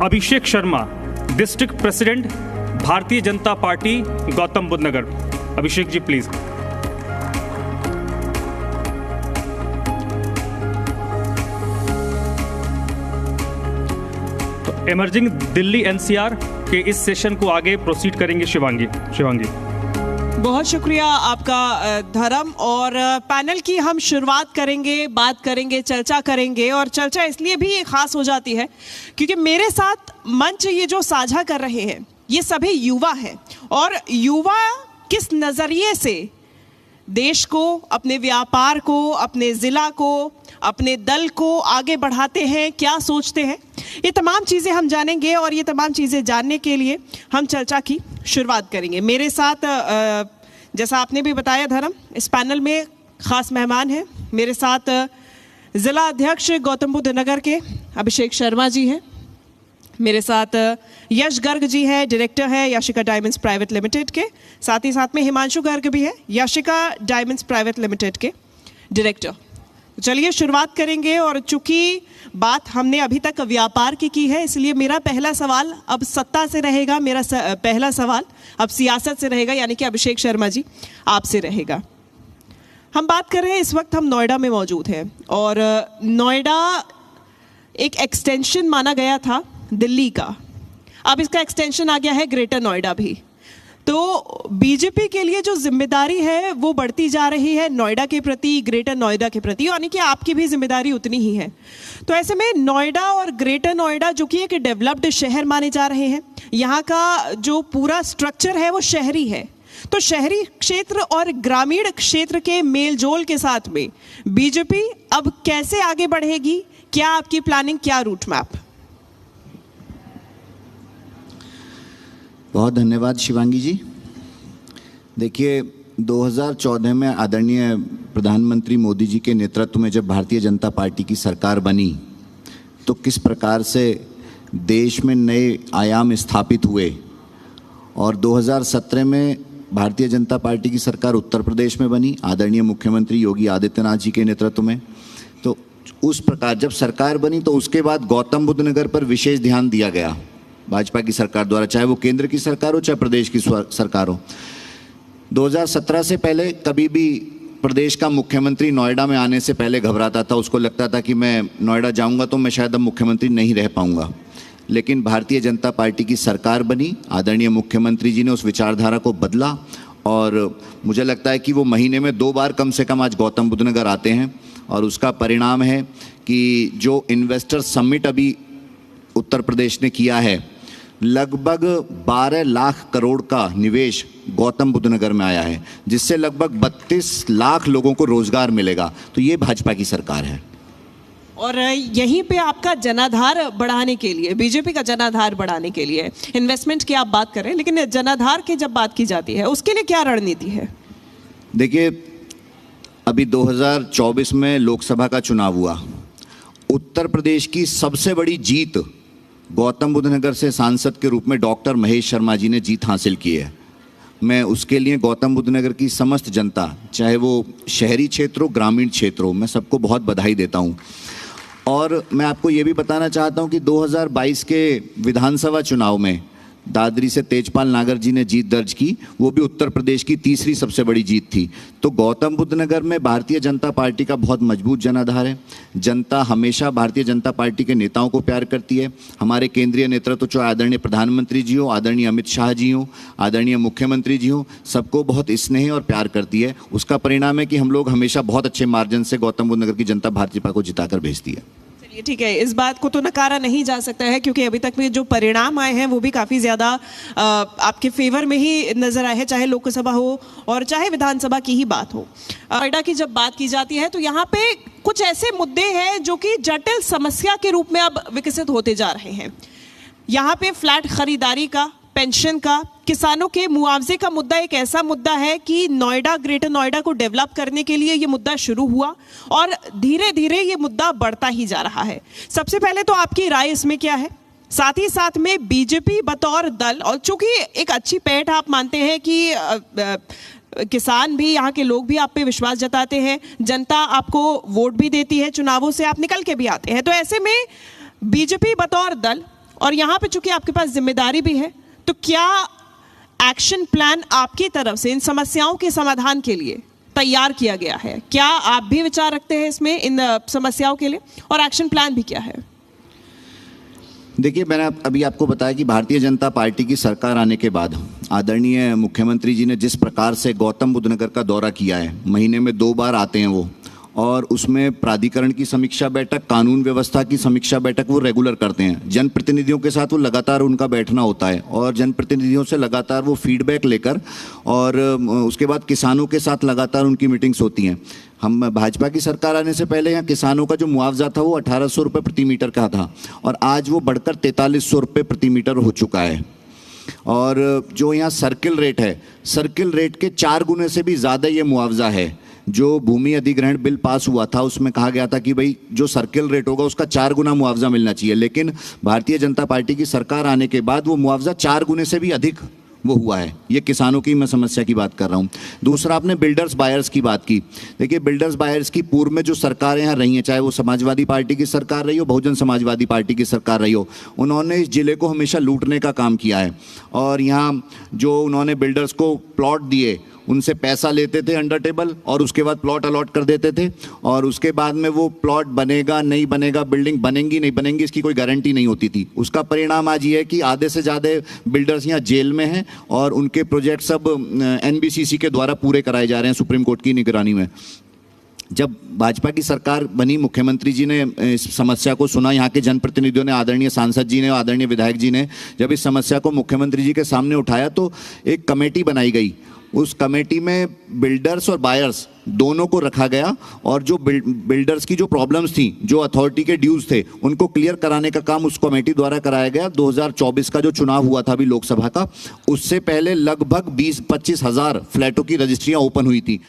Abhishek Sharma, district president, Bharatiya Janata Party, Gautam Buddh Nagar. Abhishek ji please. तो emerging Delhi NCR के इस सेशन को आगे प्रोसीड करेंगे शिवांगी। बहुत शुक्रिया आपका धर्म। और पैनल की हम शुरुआत करेंगे, बात करेंगे, चर्चा करेंगे। और चर्चा इसलिए भी खास हो जाती है क्योंकि मेरे साथ मंच ये जो साझा कर रहे हैं ये सभी युवा हैं। और युवा किस नज़रिए से देश को, अपने व्यापार को, अपने ज़िला को, अपने दल को आगे बढ़ाते हैं, क्या सोचते हैं, ये तमाम चीज़ें हम जानेंगे। और ये तमाम चीज़ें जानने के लिए हम चर्चा की शुरुआत करेंगे। मेरे साथ जैसा आपने भी बताया धर्म, इस पैनल में ख़ास मेहमान हैं। मेरे साथ ज़िला अध्यक्ष गौतम बुद्ध नगर के अभिषेक शर्मा जी हैं। मेरे साथ यश गर्ग जी हैं, डायरेक्टर है याशिका डायमंड्स प्राइवेट लिमिटेड के। साथ ही साथ में हिमांशु गर्ग भी है, याशिका डायमंड्स प्राइवेट लिमिटेड के डायरेक्टर। चलिए शुरुआत करेंगे। और चूंकि बात हमने अभी तक व्यापार की है, इसलिए मेरा पहला सवाल अब सत्ता से रहेगा। मेरा पहला सवाल अब सियासत से रहेगा, यानी कि अभिषेक शर्मा जी आपसे रहेगा। हम बात कर रहे हैं, इस वक्त हम नोएडा में मौजूद हैं। और नोएडा एक एक्सटेंशन माना गया था दिल्ली का, अब इसका एक्सटेंशन आ गया है ग्रेटर नोएडा भी। तो बीजेपी के लिए जो जिम्मेदारी है वो बढ़ती जा रही है नोएडा के प्रति, ग्रेटर नोएडा के प्रति, यानी कि आपकी भी जिम्मेदारी उतनी ही है। तो ऐसे में नोएडा और ग्रेटर नोएडा जो कि एक डेवलप्ड शहर माने जा रहे हैं, यहाँ का जो पूरा स्ट्रक्चर है वो शहरी है। तो शहरी क्षेत्र और ग्रामीण क्षेत्र के मेल जोल के साथ में बीजेपी अब कैसे आगे बढ़ेगी, क्या आपकी प्लानिंग, क्या रूट मैप? बहुत धन्यवाद शिवांगी जी। देखिए, 2014 में आदरणीय प्रधानमंत्री मोदी जी के नेतृत्व में जब भारतीय जनता पार्टी की सरकार बनी तो किस प्रकार से देश में नए आयाम स्थापित हुए। और 2017 में भारतीय जनता पार्टी की सरकार उत्तर प्रदेश में बनी आदरणीय मुख्यमंत्री योगी आदित्यनाथ जी के नेतृत्व में। तो उस प्रकार जब सरकार बनी तो उसके बाद गौतम बुद्ध नगर पर विशेष ध्यान दिया गया भाजपा की सरकार द्वारा, चाहे वो केंद्र की सरकार हो चाहे प्रदेश की सरकार हो। 2017 से पहले कभी भी प्रदेश का मुख्यमंत्री नोएडा में आने से पहले घबराता था, उसको लगता था कि मैं नोएडा जाऊंगा तो मैं शायद अब मुख्यमंत्री नहीं रह पाऊंगा। लेकिन भारतीय जनता पार्टी की सरकार बनी, आदरणीय मुख्यमंत्री जी ने उस विचारधारा को बदला। और मुझे लगता है कि वो महीने में 2 बार कम से कम आज गौतम बुद्ध नगर आते हैं। और उसका परिणाम है कि जो इन्वेस्टर समिट अभी उत्तर प्रदेश ने किया है, लगभग 12 लाख करोड़ का निवेश गौतम बुद्ध नगर में आया है, जिससे लगभग 32 लाख लोगों को रोजगार मिलेगा। तो ये भाजपा की सरकार है। और यहीं पे आपका जनाधार बढ़ाने के लिए, बीजेपी का जनाधार बढ़ाने के लिए इन्वेस्टमेंट की आप बात कर रहे हैं, लेकिन जनाधार की जब बात की जाती है उसके लिए क्या रणनीति है? देखिए, अभी 2024 में लोकसभा का चुनाव हुआ। उत्तर प्रदेश की सबसे बड़ी जीत गौतम बुद्ध नगर से सांसद के रूप में डॉक्टर महेश शर्मा जी ने जीत हासिल की है। मैं उसके लिए गौतम बुद्ध नगर की समस्त जनता, चाहे वो शहरी क्षेत्र हो, ग्रामीण क्षेत्र हो, मैं सबको बहुत बधाई देता हूं। और मैं आपको ये भी बताना चाहता हूं कि 2022 के विधानसभा चुनाव में दादरी से तेजपाल नागर जी ने जीत दर्ज की, वो भी उत्तर प्रदेश की तीसरी सबसे बड़ी जीत थी। तो गौतम बुद्ध नगर में भारतीय जनता पार्टी का बहुत मजबूत जनाधार है। जनता हमेशा भारतीय जनता पार्टी के नेताओं को प्यार करती है। हमारे केंद्रीय नेतृत्व, चाहे आदरणीय प्रधानमंत्री जी हो, आदरणीय अमित शाह जी हो, आदरणीय मुख्यमंत्री जी हो, सबको बहुत स्नेह और प्यार करती है। उसका परिणाम है कि हम लोग हमेशा बहुत अच्छे मार्जिन से गौतम बुद्ध नगर की जनता भाजपा को जिताकर भेजती है। ठीक है, इस बात को तो नकारा नहीं जा सकता है क्योंकि अभी तक में जो परिणाम आए हैं वो भी काफ़ी ज़्यादा आपके फेवर में ही नज़र आए हैं, चाहे लोकसभा हो और चाहे विधानसभा की ही बात हो। नोएडा की जब बात की जाती है तो यहाँ पे कुछ ऐसे मुद्दे हैं जो कि जटिल समस्या के रूप में अब विकसित होते जा रहे हैं। यहाँ पे फ्लैट खरीदारी का, पेंशन का, किसानों के मुआवजे का मुद्दा एक ऐसा मुद्दा है कि नोएडा, ग्रेटर नोएडा को डेवलप करने के लिए ये मुद्दा शुरू हुआ और धीरे धीरे ये मुद्दा बढ़ता ही जा रहा है। सबसे पहले तो आपकी राय इसमें क्या है? साथ ही साथ में बीजेपी बतौर दल, और चूंकि एक अच्छी पैठ आप मानते हैं कि किसान भी, यहाँ के लोग भी आप पे विश्वास जताते हैं, जनता आपको वोट भी देती है, चुनावों से आप निकल के भी आते हैं, तो ऐसे में बीजेपी बतौर दल और यहाँ पे चूंकि आपके पास जिम्मेदारी भी है, तो क्या एक्शन प्लान आपकी तरफ से इन समस्याओं के समाधान के लिए तैयार किया गया है? क्या आप भी विचार रखते हैं इसमें इन समस्याओं के लिए, और एक्शन प्लान भी क्या है? देखिए, मैंने अभी आपको बताया कि भारतीय जनता पार्टी की सरकार आने के बाद आदरणीय मुख्यमंत्री जी ने जिस प्रकार से गौतम बुद्ध नगर का दौरा किया है, महीने में 2 बार आते हैं वो, और उसमें प्राधिकरण की समीक्षा बैठक, कानून व्यवस्था की समीक्षा बैठक वो रेगुलर करते हैं। जनप्रतिनिधियों के साथ वो लगातार उनका बैठना होता है और जनप्रतिनिधियों से लगातार वो फीडबैक लेकर, और उसके बाद किसानों के साथ लगातार उनकी मीटिंग्स होती हैं। हम भाजपा की सरकार आने से पहले यहाँ किसानों का जो मुआवजा था वो 1800 रुपये प्रति मीटर का था, और आज वो बढ़कर 4300 रुपये प्रति मीटर हो चुका है। और जो यहाँ सर्किल रेट है, सर्किल रेट के 4 गुने से भी ज़्यादा ये मुआवजा है। जो भूमि अधिग्रहण बिल पास हुआ था उसमें कहा गया था कि भाई जो सर्किल रेट होगा उसका 4 गुना मुआवजा मिलना चाहिए, लेकिन भारतीय जनता पार्टी की सरकार आने के बाद वो मुआवजा 4 गुने से भी अधिक वो हुआ है। ये किसानों की मैं समस्या की बात कर रहा हूँ। दूसरा, आपने बिल्डर्स बायर्स की बात की। देखिए, बिल्डर्स बायर्स की पूर्व में जो सरकारें यहाँ रही हैं, चाहे वो समाजवादी पार्टी की सरकार रही हो, बहुजन समाजवादी पार्टी की सरकार रही हो, उन्होंने इस जिले को हमेशा लूटने का काम किया है। और यहाँ जो उन्होंने बिल्डर्स को प्लॉट दिए, उनसे पैसा लेते थे अंडर टेबल, और उसके बाद प्लॉट अलॉट कर देते थे, और उसके बाद में वो प्लॉट बनेगा नहीं बनेगा, बिल्डिंग बनेंगी नहीं बनेंगी, इसकी कोई गारंटी नहीं होती थी। उसका परिणाम आज ये है कि आधे से ज़्यादा बिल्डर्स यहाँ जेल में हैं और उनके प्रोजेक्ट सब NBCC के द्वारा पूरे कराए जा रहे हैं सुप्रीम कोर्ट की निगरानी में। जब भाजपा की सरकार बनी, मुख्यमंत्री जी ने इस समस्या को सुना, यहाँ के जनप्रतिनिधियों ने, आदरणीय सांसद जी ने, आदरणीय विधायक जी ने जब इस समस्या को मुख्यमंत्री जी के सामने उठाया, तो एक कमेटी बनाई गई। उस कमेटी में बिल्डर्स और बायर्स दोनों को रखा गया, और जो बिल्डर्स की जो प्रॉब्लम्स थी, जो अथॉरिटी के ड्यूज थे, उनको क्लियर कराने का काम उस कमेटी द्वारा कराया गया। 2024 का जो चुनाव हुआ था अभी लोकसभा का, उससे पहले लगभग 20-25 हज़ार फ्लैटों की रजिस्ट्रियां ओपन हुई थी।